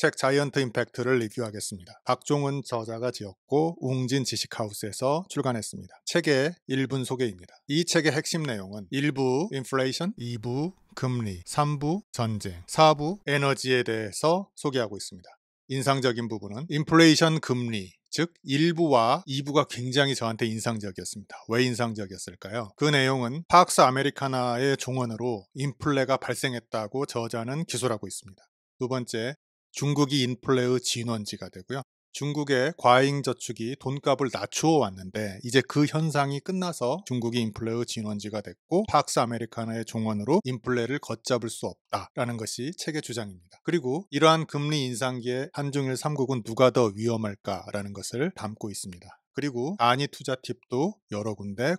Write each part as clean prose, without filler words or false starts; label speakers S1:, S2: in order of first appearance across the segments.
S1: 책 자이언트 임팩트를 리뷰하겠습니다. 박종훈 저자가 지었고 웅진 지식하우스에서 출간했습니다. 책의 1분 소개입니다. 이 책의 핵심 내용은 1부 인플레이션, 2부 금리, 3부 전쟁, 4부 에너지에 대해서 소개하고 있습니다. 인상적인 부분은 인플레이션 금리, 즉 1부와 2부가 굉장히 저한테 인상적이었습니다. 왜 인상적이었을까요? 그 내용은 팍스 아메리카나의 종언으로 인플레가 발생했다고 저자는 기술하고 있습니다. 두 번째, 중국이 인플레의 진원지가 되고요. 중국의 과잉저축이 돈값을 낮추어 왔는데 이제 그 현상이 끝나서 중국이 인플레의 진원지가 됐고 팍스 아메리카나의 종언으로 인플레를 걷잡을 수 없다라는 것이 책의 주장입니다. 그리고 이러한 금리 인상기에 한중일 3국은 누가 더 위험할까라는 것을 담고 있습니다. 그리고 안이 투자 팁도 여러 군데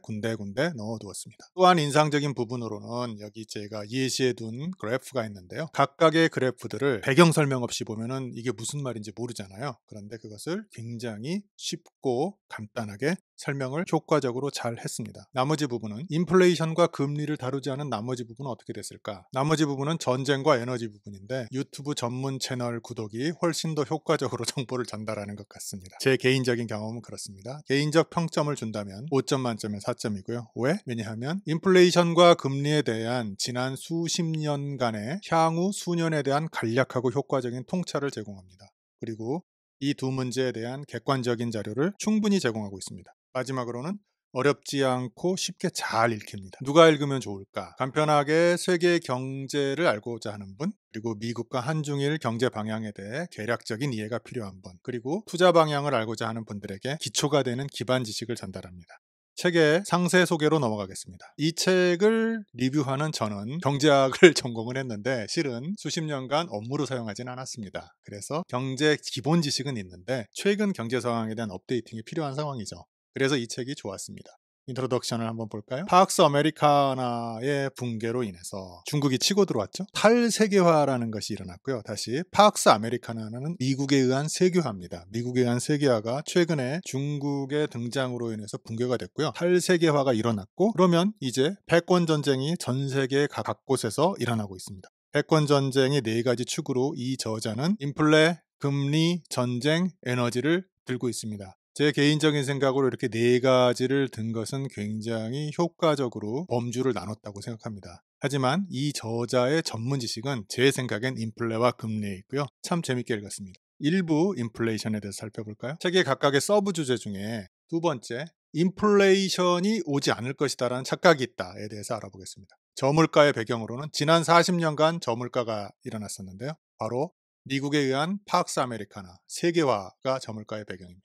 S1: 넣어두었습니다. 또한 인상적인 부분으로는 여기 제가 예시해 둔 그래프가 있는데요. 각각의 그래프들을 배경 설명 없이 보면은 이게 무슨 말인지 모르잖아요. 그런데 그것을 굉장히 쉽고 간단하게 설명을 효과적으로 잘 했습니다. 나머지 부분은 인플레이션과 금리를 다루지 않은 나머지 부분은 어떻게 됐을까? 나머지 부분은 전쟁과 에너지 부분인데 유튜브 전문 채널 구독이 훨씬 더 효과적으로 정보를 전달하는 것 같습니다. 제 개인적인 경험은 그렇습니다. 개인적 평점을 준다면 5점 만점에 4점이고요. 왜? 왜냐하면 인플레이션과 금리에 대한 지난 수십 년간의 향후 수년에 대한 간략하고 효과적인 통찰을 제공합니다. 그리고 이 두 문제에 대한 객관적인 자료를 충분히 제공하고 있습니다. 마지막으로는 어렵지 않고 쉽게 잘 읽힙니다. 누가 읽으면 좋을까? 간편하게 세계 경제를 알고자 하는 분, 그리고 미국과 한중일 경제 방향에 대해 개략적인 이해가 필요한 분, 그리고 투자 방향을 알고자 하는 분들에게 기초가 되는 기반 지식을 전달합니다. 책의 상세 소개로 넘어가겠습니다. 이 책을 리뷰하는 저는 경제학을 전공을 했는데 실은 수십 년간 업무로 사용하지는 않았습니다. 그래서 경제 기본 지식은 있는데 최근 경제 상황에 대한 업데이팅이 필요한 상황이죠. 그래서 이 책이 좋았습니다. 인트로덕션을 한번 볼까요? 팍스 아메리카나의 붕괴로 인해서 중국이 치고 들어왔죠. 탈세계화라는 것이 일어났고요. 다시 팍스 아메리카나는 미국에 의한 세계화입니다. 미국에 의한 세계화가 최근에 중국의 등장으로 인해서 붕괴가 됐고요. 탈세계화가 일어났고 그러면 이제 패권전쟁이 전 세계 각 곳에서 일어나고 있습니다. 패권전쟁의 4가지 축으로 이 저자는 인플레, 금리, 전쟁, 에너지를 들고 있습니다. 제 개인적인 생각으로 이렇게 4가지를 든 것은 굉장히 효과적으로 범주를 나눴다고 생각합니다. 하지만 이 저자의 전문 지식은 제 생각엔 인플레와 금리에 있고요. 참 재밌게 읽었습니다. 일부 인플레이션에 대해서 살펴볼까요? 책의 각각의 서브 주제 중에 두 번째, 인플레이션이 오지 않을 것이다라는 착각이 있다에 대해서 알아보겠습니다. 저물가의 배경으로는 지난 40년간 저물가가 일어났었는데요. 바로 미국에 의한 팍스 아메리카나 세계화가 저물가의 배경입니다.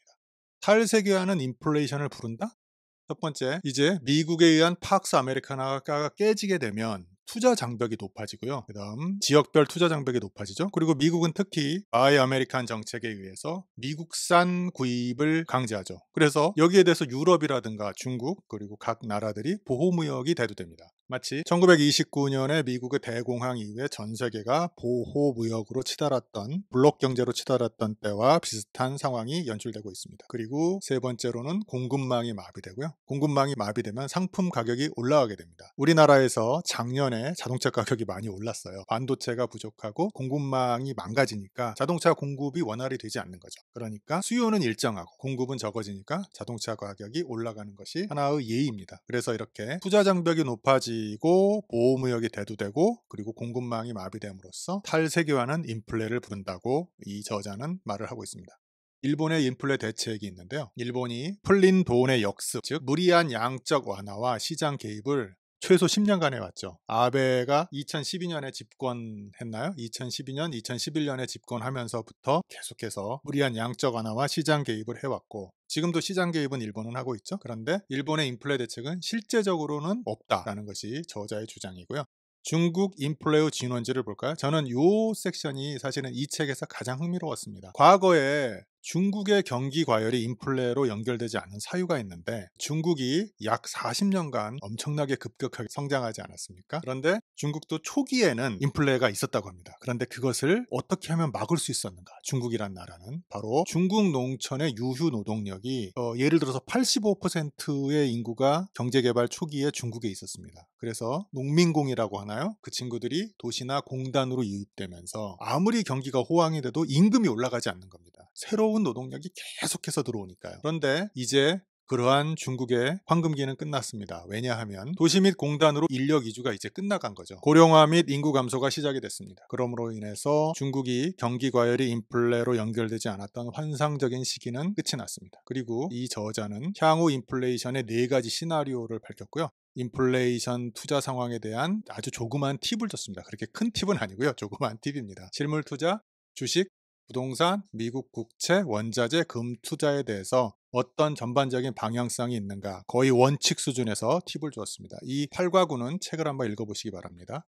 S1: 탈세계화는 인플레이션을 부른다? 첫 번째, 이제 미국에 의한 팍스 아메리카나가 깨지게 되면 투자 장벽이 높아지고요. 그 다음 지역별 투자 장벽이 높아지죠. 그리고 미국은 특히 바이 아메리칸 정책에 의해서 미국산 구입을 강제하죠. 그래서 여기에 대해서 유럽이라든가 중국 그리고 각 나라들이 보호무역이 대두됩니다. 마치 1929년에 미국의 대공황 이후에 전 세계가 보호무역으로 치달았던 블록 경제로 치달았던 때와 비슷한 상황이 연출되고 있습니다. 그리고 세 번째로는 공급망이 마비되고요. 공급망이 마비되면 상품 가격이 올라가게 됩니다. 우리나라에서 작년에 자동차 가격이 많이 올랐어요. 반도체가 부족하고 공급망이 망가지니까 자동차 공급이 원활히 되지 않는 거죠. 그러니까 수요는 일정하고 공급은 적어지니까 자동차 가격이 올라가는 것이 하나의 예입니다. 그래서 이렇게 투자 장벽이 높아지고 보호무역이 대두되고 그리고 공급망이 마비됨으로써 탈세계화는 인플레를 부른다고 이 저자는 말을 하고 있습니다. 일본의 인플레 대책이 있는데요. 일본이 풀린 돈의 역습, 즉 무리한 양적 완화와 시장 개입을 최소 10년간 해왔죠. 아베가 2012년에 집권했나요? 2012년, 2011년에 집권하면서부터 계속해서 무리한 양적 완화와 시장 개입을 해왔고 지금도 시장 개입은 일본은 하고 있죠. 그런데 일본의 인플레 대책은 실제적으로는 없다라는 것이 저자의 주장이고요. 중국 인플레의 진원지를 볼까요? 저는 이 섹션이 사실은 이 책에서 가장 흥미로웠습니다. 과거에 중국의 경기 과열이 인플레로 연결되지 않은 사유가 있는데, 중국이 약 40년간 엄청나게 급격하게 성장하지 않았습니까? 그런데 중국도 초기에는 인플레가 있었다고 합니다. 그런데 그것을 어떻게 하면 막을 수 있었는가? 중국이란 나라는 바로 중국 농촌의 유휴 노동력이 예를 들어서 85%의 인구가 경제개발 초기에 중국에 있었습니다. 그래서 농민공이라고 하나요? 그 친구들이 도시나 공단으로 유입되면서 아무리 경기가 호황이 돼도 임금이 올라가지 않는 겁니다. 새로운 노동력이 계속해서 들어오니까요. 그런데 이제 그러한 중국의 황금기는 끝났습니다. 왜냐하면 도시 및 공단으로 인력 이주가 이제 끝나간 거죠. 고령화 및 인구 감소가 시작이 됐습니다. 그러므로 인해서 중국이 경기 과열이 인플레로 연결되지 않았던 환상적인 시기는 끝이 났습니다. 그리고 이 저자는 향후 인플레이션의 4가지 시나리오를 밝혔고요. 인플레이션 투자 상황에 대한 아주 조그만 팁을 줬습니다. 그렇게 큰 팁은 아니고요. 조그만 팁입니다. 실물 투자, 주식, 부동산, 미국 국채, 원자재, 금 투자에 대해서 어떤 전반적인 방향성이 있는가, 거의 원칙 수준에서 팁을 주었습니다. 이 8과구는 책을 한번 읽어보시기 바랍니다.